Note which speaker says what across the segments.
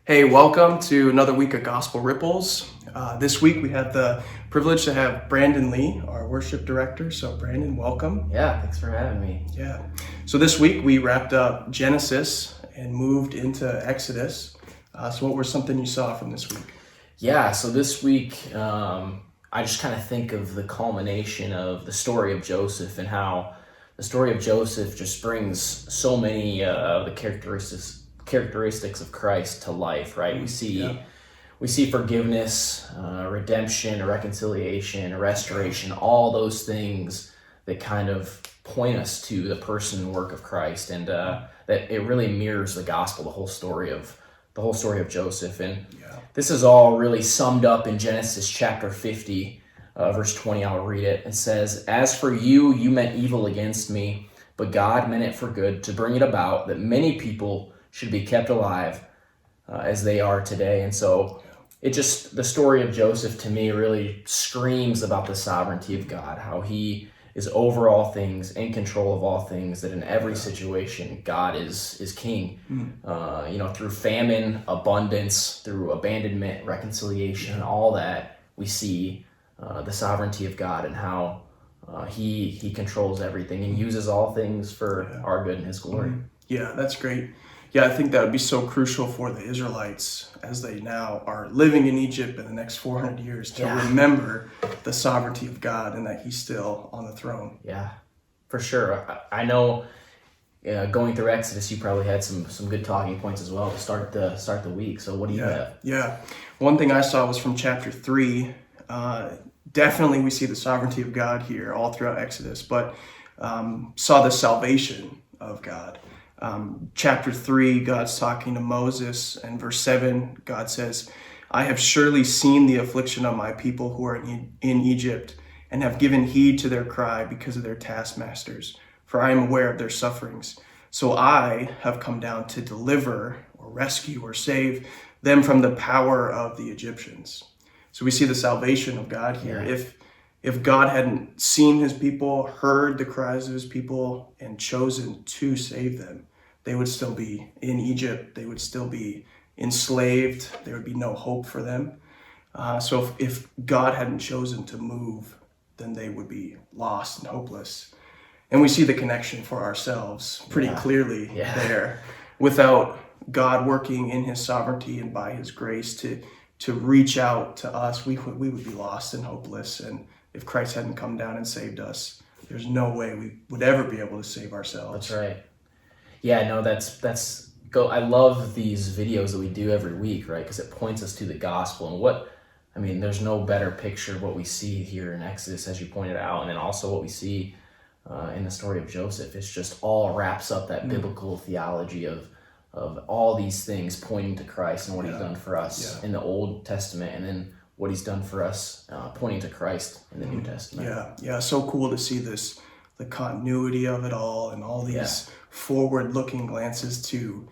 Speaker 1: Hey, welcome to another week of Gospel Ripples. This week we have the privilege to have Brandon Lee, our worship director. So Brandon, welcome.
Speaker 2: Yeah, thanks for having me.
Speaker 1: Yeah. So this week we wrapped up Genesis and moved into Exodus. So what was something you saw from this week?
Speaker 2: Yeah, so this week I just kind of think of the culmination of the story of Joseph and how the story of Joseph just brings so many of the characteristics of Christ to life, right? We see forgiveness, redemption, reconciliation, restoration, all those things that kind of point us to the person and work of Christ, and that it really mirrors the gospel, the whole story of Joseph. And this is all really summed up in Genesis chapter 50, verse 20. I'll read it. It says, "As for you, you meant evil against me, but God meant it for good, to bring it about that many people should be kept alive as they are today." And so the story of Joseph to me really screams about the sovereignty of God, how he is over all things, in control of all things, that in every situation God is king. Through famine, abundance, through abandonment, reconciliation, all that, we see the sovereignty of God and how he controls everything and uses all things for our good and his glory.
Speaker 1: Yeah, that's great. Yeah, I think that would be so crucial for the Israelites as they now are living in Egypt in the next 400 years to remember the sovereignty of God and that he's still on the throne.
Speaker 2: Yeah, for sure. I know going through Exodus, you probably had some good talking points as well to start the week. So what do you have?
Speaker 1: Yeah, one thing I saw was from chapter 3. Definitely we see the sovereignty of God here all throughout Exodus, but saw the salvation of God. Chapter 3, God's talking to Moses, and verse 7, God says, "I have surely seen the affliction of my people who are in Egypt, and have given heed to their cry because of their taskmasters, for I am aware of their sufferings. So I have come down to deliver or rescue or save them from the power of the Egyptians." So we see the salvation of God here. If God hadn't seen his people, heard the cries of his people, and chosen to save them, they would still be in Egypt. They would still be enslaved. There would be no hope for them. So if God hadn't chosen to move, then they would be lost and hopeless. And we see the connection for ourselves pretty clearly there. Without God working in his sovereignty and by his grace to reach out to us, we would be lost and hopeless. And if Christ hadn't come down and saved us, there's no way we would ever be able to save ourselves.
Speaker 2: That's right. Yeah, no, that's go. I love these videos that we do every week, right? Because it points us to the gospel and there's no better picture of what we see here in Exodus, as you pointed out, and then also what we see in the story of Joseph. It's just all wraps up that biblical theology of all these things pointing to Christ and what he's done for us in the Old Testament, and then what he's done for us pointing to Christ in the New Testament.
Speaker 1: Yeah, so cool to see the continuity of it all and all these forward-looking glances to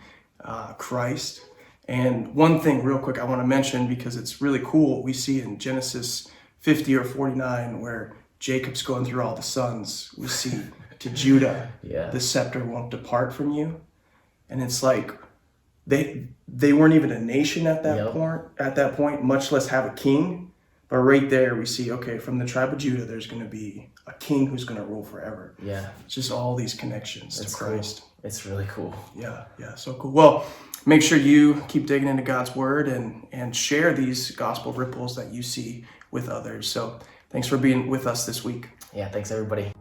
Speaker 1: Christ. And one thing real quick I want to mention, because it's really cool, we see in Genesis 50 or 49 where Jacob's going through all the sons, we see to Judah, the scepter won't depart from you. And it's like they weren't even a nation at that point, much less have a king. But right there we see, okay, from the tribe of Judah, there's going to be a king who's going to rule forever.
Speaker 2: Yeah.
Speaker 1: It's just all these connections to Christ.
Speaker 2: Cool. It's really cool.
Speaker 1: Yeah, so cool. Well, make sure you keep digging into God's word and share these gospel ripples that you see with others. So thanks for being with us this week.
Speaker 2: Yeah, thanks everybody.